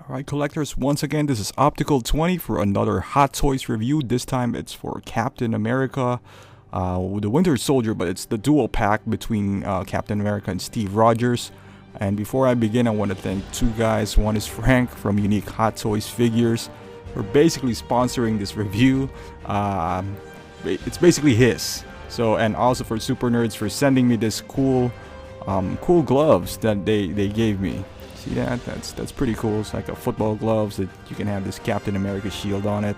Alright collectors, once again this is Optical 20 for another Hot Toys review. This time it's for Captain America, the Winter Soldier, but it's the dual pack between Captain America and Steve Rogers. And before I begin, I want to thank two guys. One is Frank from Unique Hot Toys Figures for basically sponsoring this review. It's basically his. So, and also for Super Nerds for sending me this cool gloves that they gave me. See that? That's pretty cool. It's like a football gloves that you can have this Captain America shield on it.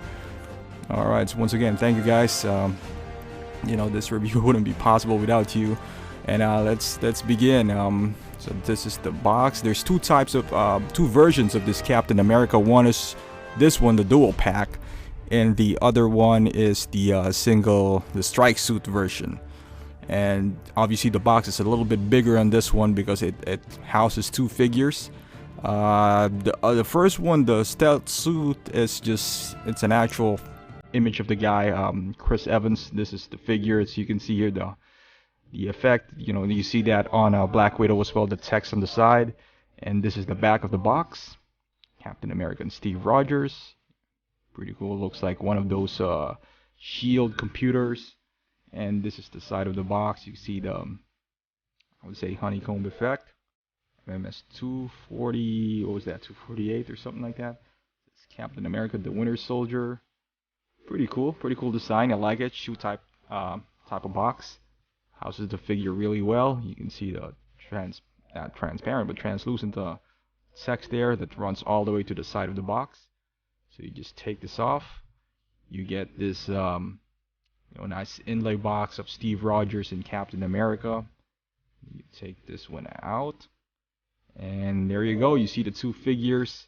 Alright, so once again, thank you guys. You know, this review wouldn't be possible without you. And let's begin. So this is the box. There's two types of two versions of this Captain America. One is this one, the dual pack, and the other one is the the strike suit version. And obviously the box is a little bit bigger on this one because it houses two figures. The first one, the stealth suit, is it's an actual image of the guy, Chris Evans. This is the figure. As you can see here, the effect, you know, you see that on Black Widow as well, the text on the side. And this is the back of the box. Captain America and Steve Rogers. Pretty cool. Looks like one of those shield computers. And this is the side of the box. You see the, I would say, honeycomb effect. MMS 240, what was that, 248 or something like that. It's Captain America, the Winter Soldier. Pretty cool design. I like it. Shoe type of box. Houses the figure really well. You can see the not transparent, but translucent text there that runs all the way to the side of the box. So you just take this off. You get this nice inlay box of Steve Rogers and Captain America. You take this one out, and there you go. You see the two figures.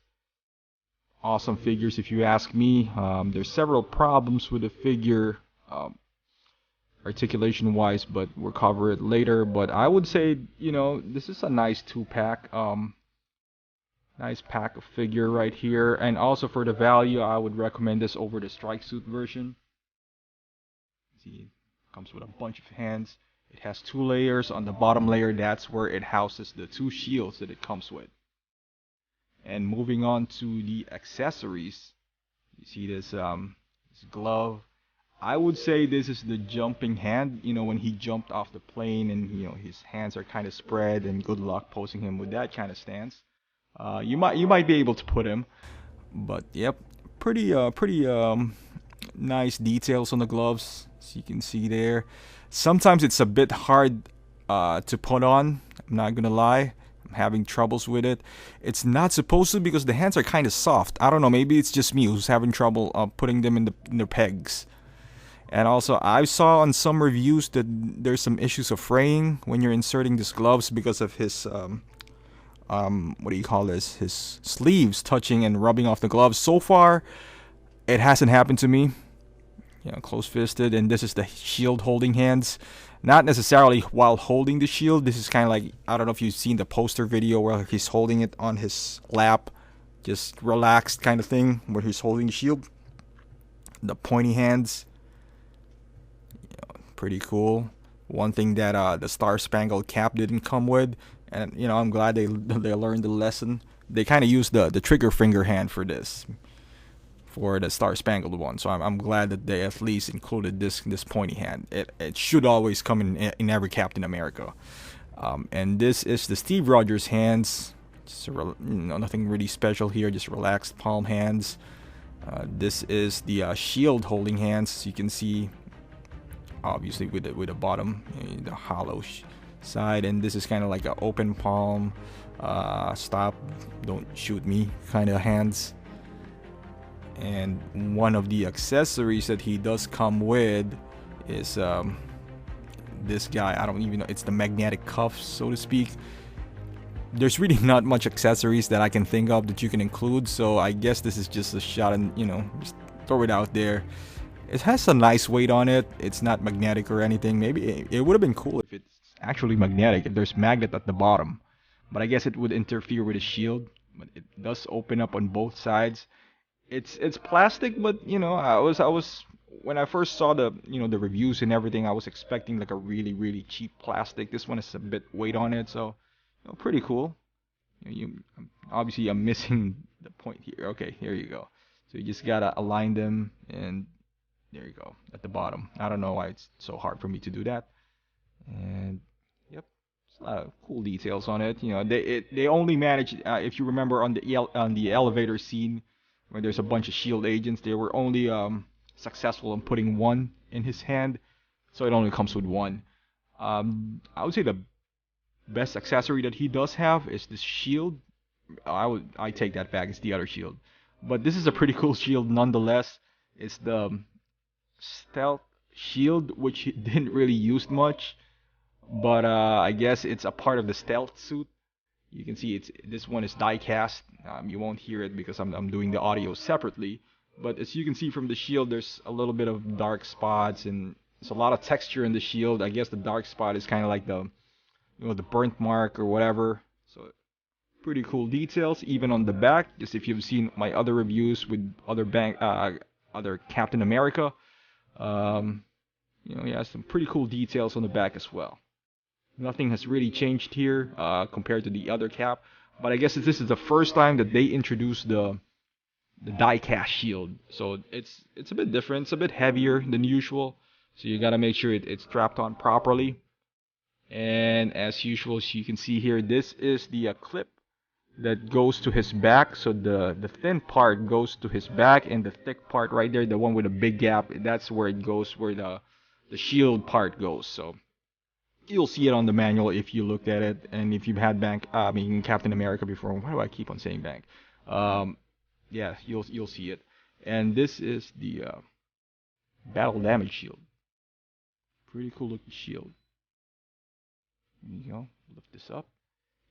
Awesome figures, if you ask me. There's several problems with the figure, articulation-wise, but we'll cover it later. But I would say, you know, this is a nice two-pack. Nice pack of figure right here. And also for the value, I would recommend this over the strike suit version. See, it comes with a bunch of hands. It has two layers. On the bottom layer, that's where it houses the two shields that it comes with. And moving on to the accessories, you see this glove. I would say this is the jumping hand. You know, when he jumped off the plane and, you know, his hands are kind of spread, and good luck posing him with that kind of stance. You might be able to put him, but yep, pretty nice details on the gloves, as you can see there. Sometimes it's a bit hard to put on. I'm not gonna lie, I'm having troubles with it. It's not supposed to, because the hands are kind of soft. I don't know, maybe it's just me who's having trouble putting them in their pegs. And also, I saw on some reviews that there's some issues of fraying when you're inserting these gloves because of his what do you call this? His sleeves touching and rubbing off the gloves. So far, it hasn't happened to me. You know, close-fisted, and this is the shield holding hands. Not necessarily while holding the shield. This is kind of like, I don't know if you've seen the poster video where he's holding it on his lap, just relaxed kind of thing, where he's holding the shield. The pointy hands, you know, pretty cool. One thing that the Star-Spangled Cap didn't come with, and you know, I'm glad they learned the lesson. They kind of used the trigger finger hand for this, for the Star-Spangled one. So I'm glad that they at least included this pointy hand. It should always come in every Captain America. And this is the Steve Rogers hands. Just nothing really special here, just relaxed palm hands. This is the shield holding hands. As you can see, obviously with the bottom, the hollow side, and this is kind of like an open palm, stop, don't shoot me kind of hands. And one of the accessories that he does come with is this guy. I don't even know, it's the magnetic cuffs, so to speak. There's really not much accessories that I can think of that you can include, so I guess this is just a shot, and you know, just throw it out there. It has a nice weight on it. It's not magnetic or anything. Maybe it would have been cool if it's actually magnetic, if there's magnet at the bottom, but I guess it would interfere with the shield. But it does open up on both sides. It's plastic, but you know, I was when I first saw the reviews and everything, I was expecting like a really cheap plastic. This one is a bit weight on it, so you know, pretty cool. obviously I'm missing the point here. Okay, here you go. So you just gotta align them, and there you go at the bottom. I don't know why it's so hard for me to do that. And yep, it's a lot of cool details on it. They only managed, if you remember on the elevator scene where there's a bunch of shield agents, they were only successful in putting one in his hand, so it only comes with one. I would say the best accessory that he does have is this shield. I take that back. It's the other shield, but this is a pretty cool shield nonetheless. It's the stealth shield, which he didn't really use much, but I guess it's a part of the stealth suit. You can see this one is diecast. You won't hear it because I'm doing the audio separately, but as you can see from the shield, there's a little bit of dark spots, and there's a lot of texture in the shield. I guess the dark spot is kind of like the burnt mark or whatever. So pretty cool details even on the back. Just if you've seen my other reviews with other Captain America, he has some pretty cool details on the back as well. Nothing has really changed here compared to the other cap, but I guess this is the first time that they introduced the die-cast shield. So it's a bit different. It's a bit heavier than usual, so you gotta make sure it's strapped on properly. And as usual, as you can see here, this is the clip that goes to his back. So the thin part goes to his back, and the thick part right there, the one with a big gap, that's where it goes, where the shield part goes. So you'll see it on the manual if you looked at it, and if you've had Captain America before. Why do I keep on saying bank? Yeah, you'll see it. And this is the battle damage shield. Pretty cool looking shield. There you go. Lift this up.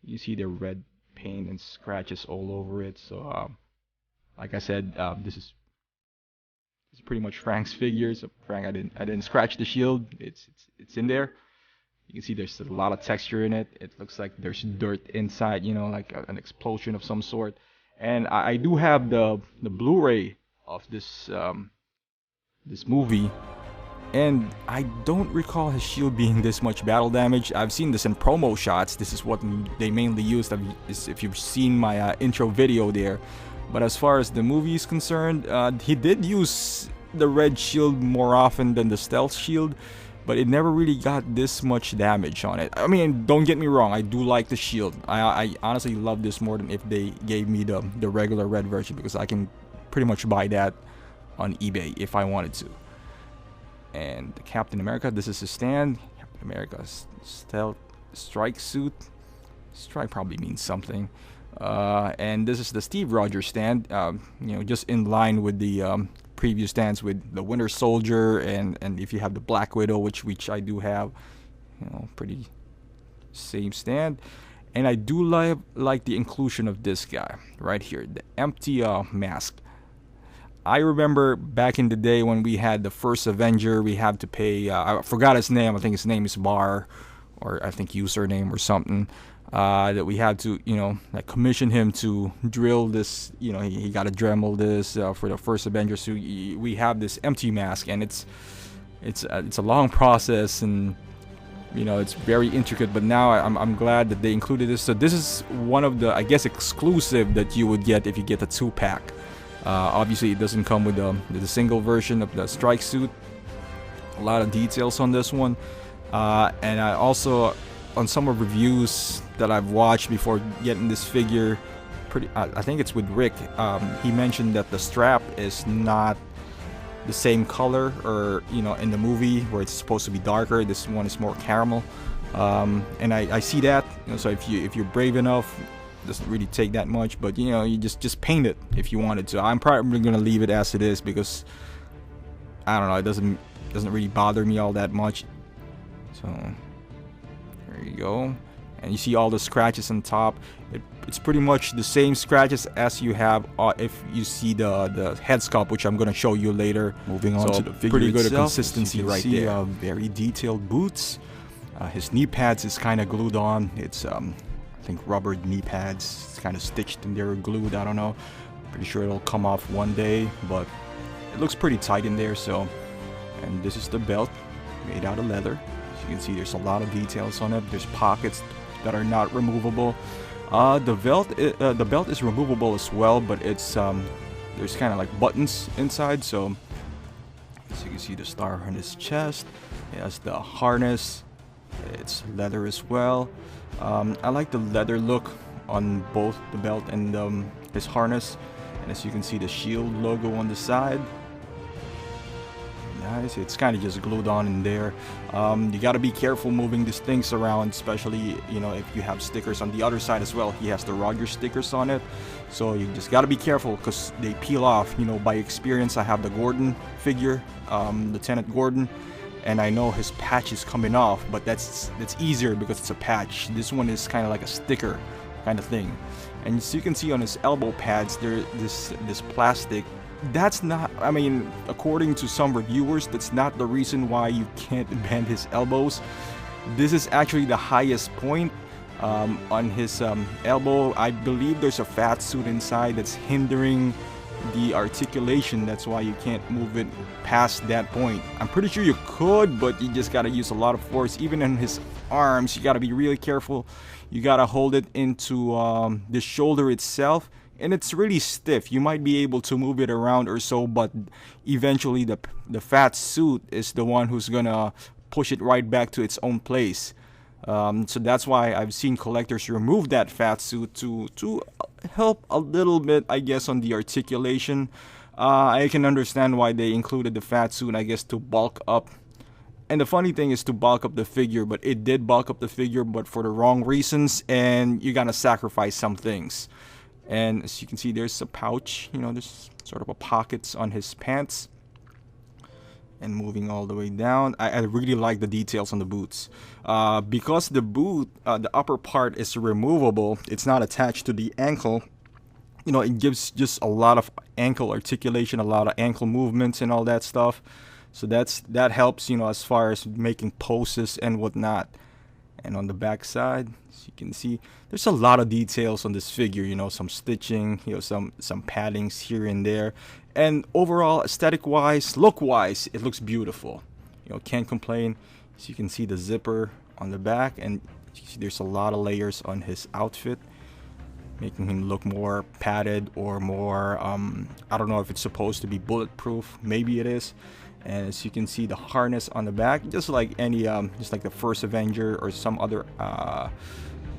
You see the red paint and scratches all over it. So like I said, this is pretty much Frank's figure. So Frank, I didn't scratch the shield. It's in there. You can see there's a lot of texture in it. It looks like there's dirt inside, like an explosion of some sort. And I do have the Blu-ray of this movie, and I don't recall his shield being this much battle damage. I've seen this in promo shots. This is what they mainly used, if you've seen my intro video there. But as far as the movie is concerned, he did use the red shield more often than the stealth shield, but it never really got this much damage on it. I mean, don't get me wrong, I do like the shield. I honestly love this more than if they gave me the regular red version, because I can pretty much buy that on eBay if I wanted to. And the Captain America, this is his stand. Captain America's stealth strike suit. Strike probably means something. And this is the Steve Rogers stand. Just in line with the previous stands with the Winter Soldier, and if you have the Black Widow, which I do have, pretty same stand. And I do like the inclusion of this guy right here, the empty mask. I remember back in the day when we had the first Avenger, we had to pay, I forgot his name, I think his name is Bar, or I think username or something, that we had to, commission him to drill this, he got to Dremel this for the first Avenger. So we have this empty mask, and it's a long process, and it's very intricate, but now I'm glad that they included this. So this is one of the, I guess, exclusive that you would get if you get the 2-pack. Obviously, it doesn't come with the single version of the strike suit. A lot of details on this one, and I also, on some of reviews that I've watched before getting this figure, I think it's with Rick. He mentioned that the strap is not the same color, or in the movie where it's supposed to be darker. This one is more caramel, and I see that. So if you're brave enough, doesn't really take that much, but you just paint it if you wanted to. I'm probably gonna leave it as it is, because I don't know, it doesn't really bother me all that much. So there you go, and you see all the scratches on top. It's pretty much the same scratches as you have if you see the head sculpt, which I'm gonna show you later. Moving on to the figure pretty good itself, consistency right there. Very detailed boots. His knee pads is kind of glued on. It's I think rubber knee pads. It's kind of stitched and they're glued. I don't know. Pretty sure it'll come off one day, but it looks pretty tight in there. So, and this is the belt, made out of leather. As you can see, there's a lot of details on it. There's pockets that are not removable. The belt is removable as well, but it's there's kind of like buttons inside. So as you can see, the star on his chest. It has the harness. It's leather as well. I like the leather look on both the belt and his harness. And as you can see, the shield logo on the side. Nice. It's kind of just glued on in there. You got to be careful moving these things around, especially, you know, if you have stickers on the other side as well. He has the Roger stickers on it, so you just got to be careful because they peel off. You know, by experience, I have the Gordon figure, Lieutenant Gordon, and I know his patch is coming off, but that's easier because it's a patch. This one is kind of like a sticker kind of thing. And as you can see on his elbow pads, there this plastic. That's not, I mean, according to some reviewers, that's not the reason why you can't bend his elbows. This is actually the highest point on his elbow. I believe there's a fat suit inside that's hindering the articulation. That's why you can't move it past that point. I'm pretty sure you could, but you just gotta use a lot of force. Even in his arms, you gotta be really careful. You gotta hold it into the shoulder itself. And it's really stiff. You might be able to move it around or so, but eventually the fat suit is the one who's gonna push it right back to its own place. So that's why I've seen collectors remove that fat suit to help a little bit, I guess, on the articulation. I can understand why they included the fat suit, I guess, to bulk up. And the funny thing is to bulk up the figure, but it did bulk up the figure, but for the wrong reasons, and you gotta sacrifice some things. And as you can see, there's a pouch, you know, there's sort of a pockets on his pants. And moving all the way down, I really like the details on the boots. Because the boot, the upper part is removable, it's not attached to the ankle. You know, it gives just a lot of ankle articulation, a lot of ankle movements and all that stuff. So that helps, you know, as far as making poses and whatnot. And on the back side, as you can see, there's a lot of details on this figure, you know, some stitching, you know, some paddings here and there. And overall, aesthetic wise, look wise, it looks beautiful. You know, can't complain. As you can see, the zipper on the back, and you see there's a lot of layers on his outfit, making him look more padded or more I don't know if it's supposed to be bulletproof. Maybe it is. And as you can see, the harness on the back, just like any just like the first Avenger or some other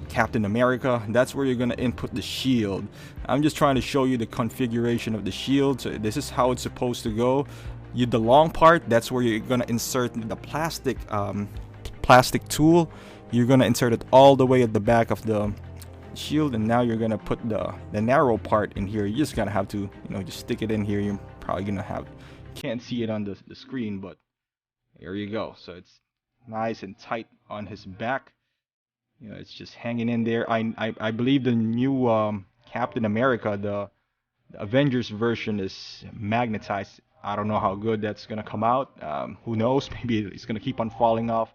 Captain America, that's where you're gonna input the shield. I'm just trying to show you the configuration of the shield. So this is how it's supposed to go. The long part, that's where you're gonna insert the plastic tool. You're gonna insert it all the way at the back of the shield, and now you're gonna put the narrow part in here. You're just gonna have to, you know, just stick it in here. You're probably gonna have, can't see it on the screen, but there you go. So it's nice and tight on his back. You know, it's just hanging in there. I believe the new Captain America, the Avengers version, is magnetized. I don't know how good that's gonna come out. Who knows? Maybe it's gonna keep on falling off.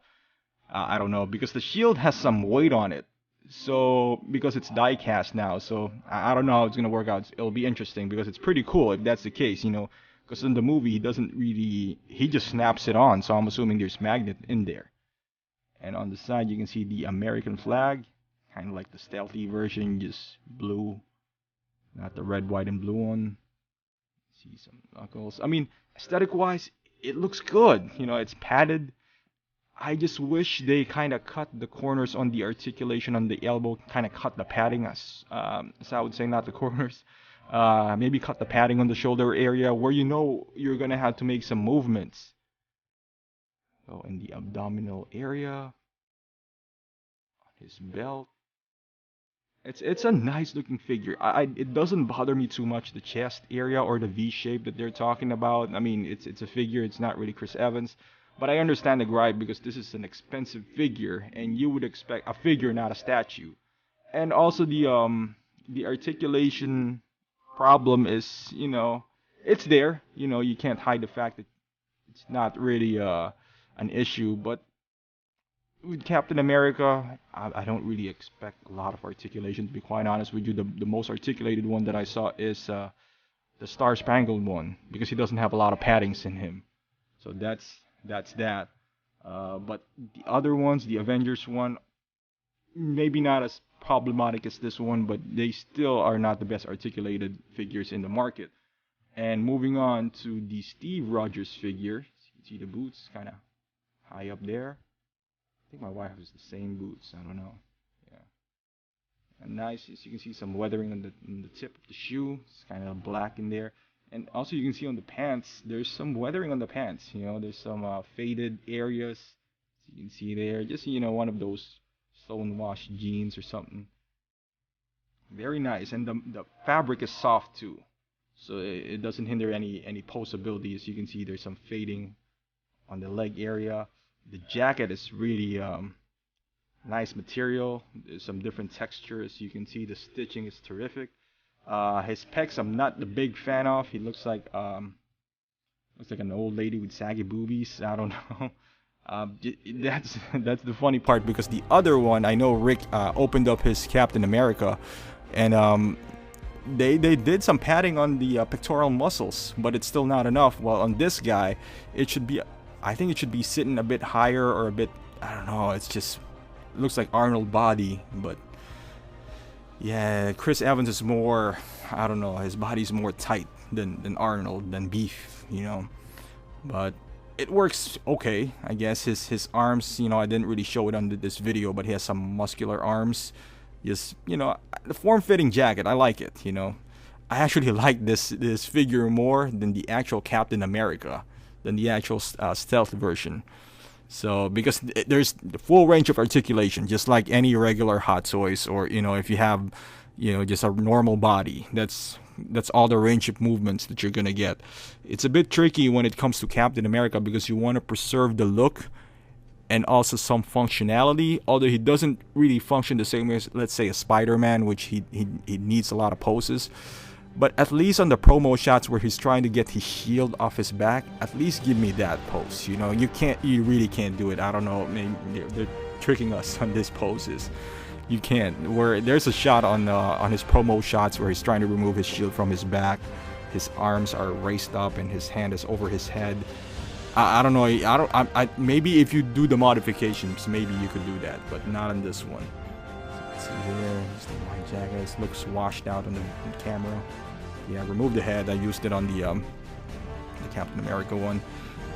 I don't know, because the shield has some weight on it. So because it's diecast now, so I don't know how it's gonna work out. It'll be interesting because it's pretty cool if that's the case, you know. Because in the movie, he just snaps it on. So I'm assuming there's magnet in there. And on the side, you can see the American flag, kind of like the stealthy version, just blue, not the red, white, and blue one. See some knuckles. I mean, aesthetic-wise, it looks good. You know, it's padded. I just wish they kind of cut the corners on the articulation on the elbow, kind of cut the padding, as I would say, not the corners. Maybe cut the padding on the shoulder area where you know you're gonna have to make some movements. So in the abdominal area, his belt. It's a nice looking figure. It doesn't bother me too much, the chest area or the V shape that they're talking about. I mean, it's a figure. It's not really Chris Evans, but I understand the gripe because this is an expensive figure, and you would expect a figure, not a statue. And also the articulation problem is, you know, it's there. You know, you can't hide the fact that it's not really an issue. But with Captain America, I don't really expect a lot of articulation, to be quite honest with you. The most articulated one that I saw is the Star Spangled one, because he doesn't have a lot of paddings in him. So that's that. But the other ones, the Avengers one, maybe not as problematic as this one, but they still are not the best articulated figures in the market. And moving on to the Steve Rogers figure, you can see the boots kind of high up there. I think my wife has the same boots. I don't know. Yeah, and nice. As you can see, some weathering on the tip of the shoe. It's kind of black in there. And also you can see on the pants, there's some weathering on the pants. There's some faded areas. So you can see there, just one of those stone wash jeans or something. Very nice, and the fabric is soft too, so it doesn't hinder any posability. As you can see, there's some fading on the leg area. The jacket is really nice material. There's some different textures. You can see the stitching is terrific. His pecs, I'm not the big fan of. He looks like an old lady with saggy boobies. I don't know. That's the funny part, because the other one, I know Rick opened up his Captain America, and they did some padding on the pectoral muscles, but it's still not enough. While on this guy, I think it should be sitting a bit higher, or a bit, I don't know. It looks like Arnold body, but yeah, Chris Evans is more, I don't know, his body's more tight than Arnold, than beef. But it works okay, I guess. His arms, I didn't really show it on this video, but he has some muscular arms. Just, the form-fitting jacket, I like it. I actually like this figure more than the actual Captain America, than the actual stealth version. So, because there's the full range of articulation, just like any regular Hot Toys, or if you have just a normal body, that's all the range of movements that you're gonna get. It's a bit tricky when it comes to Captain America, because you want to preserve the look and also some functionality, although he doesn't really function the same way as, let's say, a Spider-Man, which he needs a lot of poses. But at least on the promo shots where he's trying to get his shield off his back, at least give me that pose. You really can't do it. I don't know, maybe they're tricking us on these poses. You can't. Where there's a shot on his promo shots where he's trying to remove his shield from his back. His arms are raised up and his hand is over his head. I don't know. I maybe if you do the modifications, maybe you could do that, but not on this one. So, see here, just the white jacket. It looks washed out on the camera. Yeah, remove the head. I used it on the Captain America one.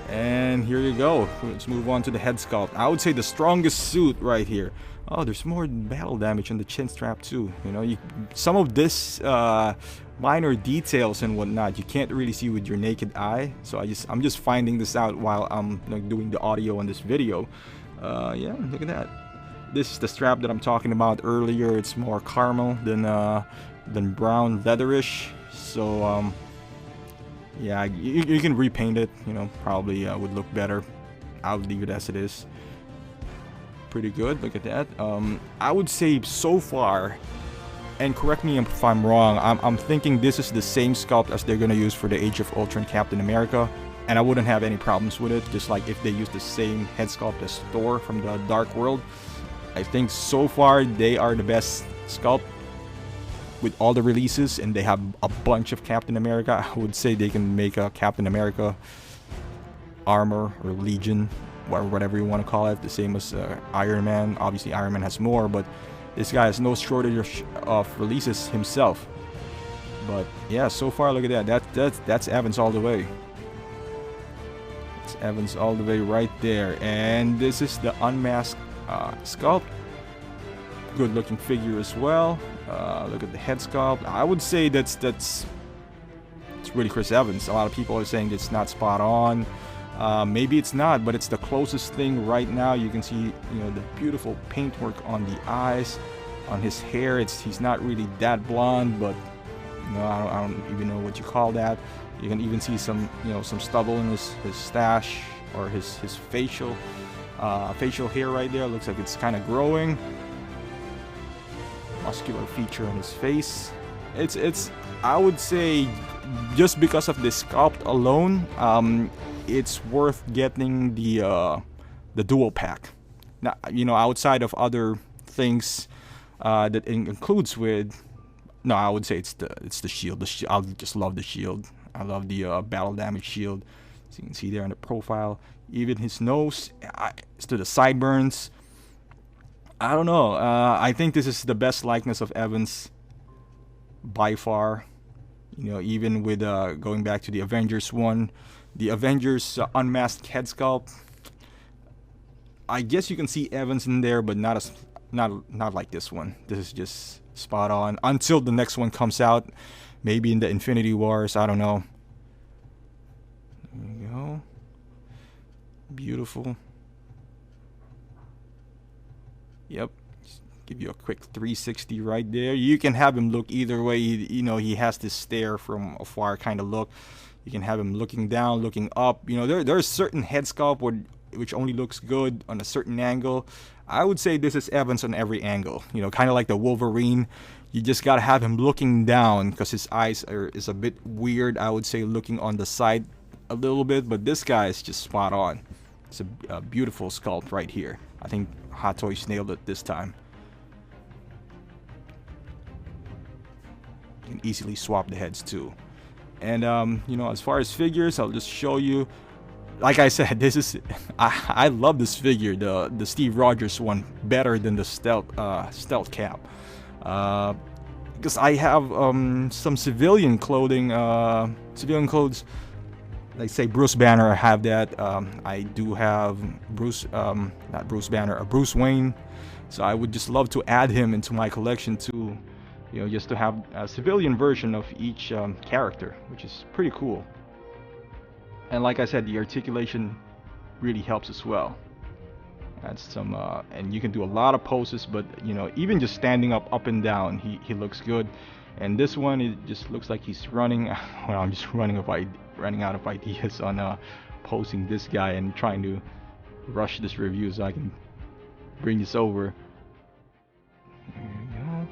And here you go. Let's move on to the head sculpt. I would say the strongest suit right here. Oh, there's more battle damage on the chin strap too. Some of this minor details and whatnot you can't really see with your naked eye. So I'm just finding this out while I'm doing the audio on this video. Yeah, look at that. This is the strap that I'm talking about earlier. It's more caramel than brown leatherish. So yeah, you can repaint it. Probably would look better. I'll leave it as it is. Pretty good. Look at that. I would say so far, and correct me if I'm wrong, I'm thinking this is the same sculpt as they're gonna use for the Age of Ultron Captain America, and I wouldn't have any problems with it. Just like if they use the same head sculpt as Thor from the Dark World. I think so far they are the best sculpt with all the releases, and they have a bunch of Captain America. I would say they can make a Captain America armor or Legion, or whatever you want to call it, the same as Iron Man. Obviously Iron Man has more, but this guy has no shortage of releases himself. But yeah, so far look at that. That's Evans all the way. It's Evans all the way right there. And this is the unmasked sculpt. Good looking figure as well. Look at the head sculpt. I would say it's really Chris Evans. A lot of people are saying it's not spot on. Maybe it's not, but it's the closest thing right now. You can see, the beautiful paintwork on the eyes, on his hair. He's not really that blonde, but I don't even know what you call that. You can even see some stubble in his stash, or his facial hair right there. Looks like it's kind of growing. Muscular feature on his face. It's I would say, just because of the sculpt alone, it's worth getting the dual pack. Now, outside of other things that it includes with, no, I would say it's the shield. I just love the shield. I love the battle damage shield. So you can see there on the profile, even his nose, to the sideburns. I don't know. I think this is the best likeness of Evans by far. You know, even with going back to the Avengers one, the Avengers unmasked head sculpt. I guess you can see Evans in there, but not like this one. This is just spot on until the next one comes out, maybe in the Infinity Wars. I don't know. There you go. Beautiful. Yep. Just give you a quick 360 right there. You can have him look either way. You know, he has this stare from afar kind of look. You can have him looking down, looking up. You know, there's certain head sculpt which only looks good on a certain angle. I would say this is Evans on every angle. You know, kind of like the Wolverine. You just gotta have him looking down because his eyes is a bit weird. I would say looking on the side a little bit, but this guy is just spot on. It's a beautiful sculpt right here. I think Hot Toys nailed it this time. You can easily swap the heads too. And you know, as far as figures, I'll just show you. Like I said, this is I love this figure, the Steve Rogers one, better than the stealth cap. Because I have some civilian clothing, civilian clothes. Like say Bruce Banner, I have that. I do have Bruce, not Bruce Banner, Bruce Wayne. So I would just love to add him into my collection too. You know, just to have a civilian version of each character, which is pretty cool. And like I said, the articulation really helps as well. That's some, and you can do a lot of poses, but you know, even just standing up and down, he looks good. And this one, it just looks like he's running. Well, I'm just running out of ideas on posing this guy and trying to rush this review so I can bring this over. There you go.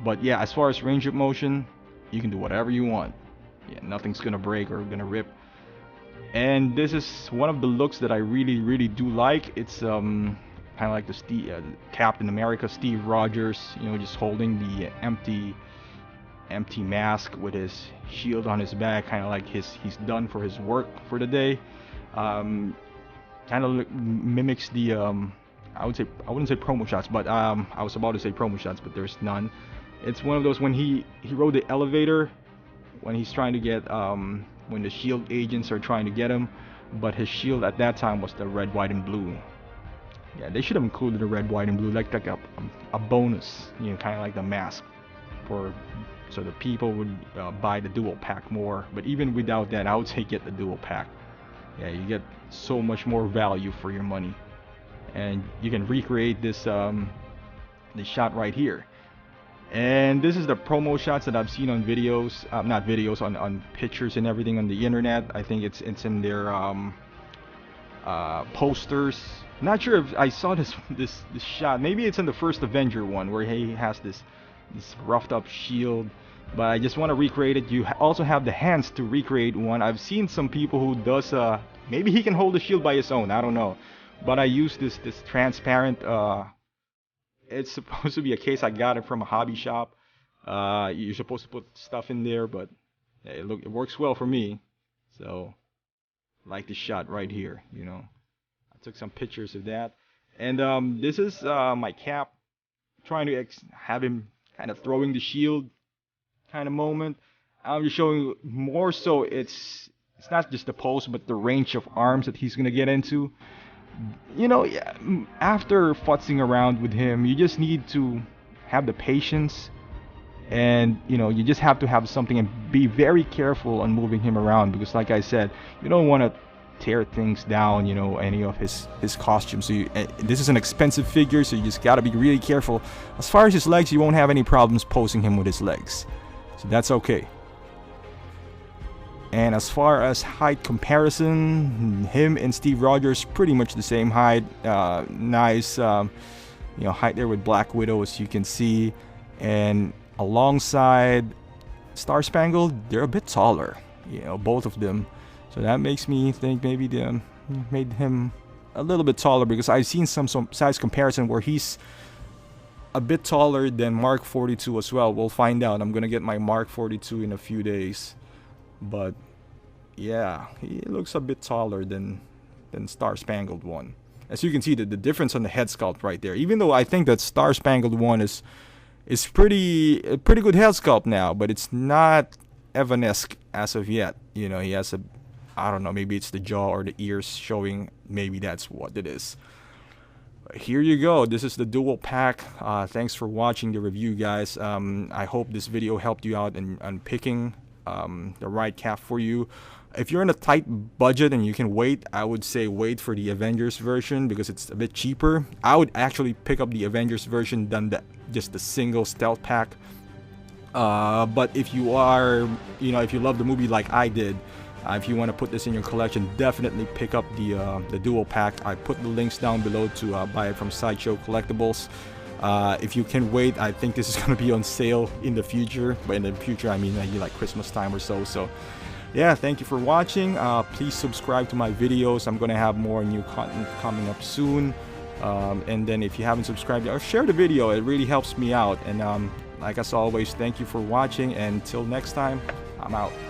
But yeah, as far as range of motion, you can do whatever you want. Yeah, nothing's gonna break or gonna rip. And this is one of the looks that I really do like. It's kind of like the Captain America Steve Rogers, you know, just holding the empty mask with his shield on his back, kind of like he's done for his work for the day. Kind of mimics the I wouldn't say promo shots, but I was about to say promo shots, but there's none. It's one of those when he rode the elevator when he's trying to get when the shield agents are trying to get him, but his shield at that time was the red, white, and blue. Yeah, they should have included the red, white, and blue like a bonus, you know, kind of like the mask, so the people would buy the dual pack more. But even without that, I would say get the dual pack. Yeah, you get so much more value for your money, and you can recreate this shot right here. And this is the promo shots that I've seen on videos, not videos, on pictures and everything on the internet. I think it's in their posters. Not sure if I saw this shot. Maybe it's in the first Avenger one where he has this roughed up shield. But I just want to recreate it. You also have the hands to recreate one. I've seen some people who does maybe he can hold the shield by his own. I don't know. But I use this transparent. It's supposed to be a case. I got it from a hobby shop. You're supposed to put stuff in there, but it works well for me. So, like this shot right here, you know. I took some pictures of that. And this is my Cap, trying to have him kind of throwing the shield kind of moment. I'm just showing more so it's not just the pose, but the range of arms that he's gonna get into. You know, after futzing around with him, you just need to have the patience, and you know, you just have to have something and be very careful on moving him around, because like I said, you don't want to tear things down, you know, any of his costumes. So this is an expensive figure, so you just got to be really careful. As far as his legs, you won't have any problems posing him with his legs, so that's okay. And as far as height comparison, him and Steve Rogers pretty much the same height. Nice, you know, height there with Black Widow, as you can see. And alongside Star Spangled, they're a bit taller, you know, both of them. So that makes me think maybe they made him a little bit taller, because I've seen some size comparison where he's a bit taller than Mark 42 as well. We'll find out. I'm gonna get my Mark 42 in a few days. But yeah, he looks a bit taller than Star Spangled one. As you can see, the difference on the head sculpt right there. Even though I think that Star Spangled one is pretty a pretty good head sculpt now, but it's not Evanesque as of yet. You know, he has a, I don't know, maybe it's the jaw or the ears showing. Maybe that's what it is. But here you go. This is the dual pack. Thanks for watching the review, guys. I hope this video helped you out in picking the right cap for you. If you're in a tight budget and you can wait, I would say wait for the Avengers version because it's a bit cheaper. I would actually pick up the Avengers version than just the single stealth pack. But if you are, you know, if you love the movie like I did, if you want to put this in your collection, definitely pick up the dual pack. I put the links down below to buy it from Sideshow Collectibles. If you can wait, I think this is going to be on sale in the future. But in the future, I mean like Christmas time or so. So yeah, thank you for watching. Please subscribe to my videos. I'm going to have more new content coming up soon. And then if you haven't subscribed, share the video. It really helps me out. And like as always, thank you for watching. And until next time, I'm out.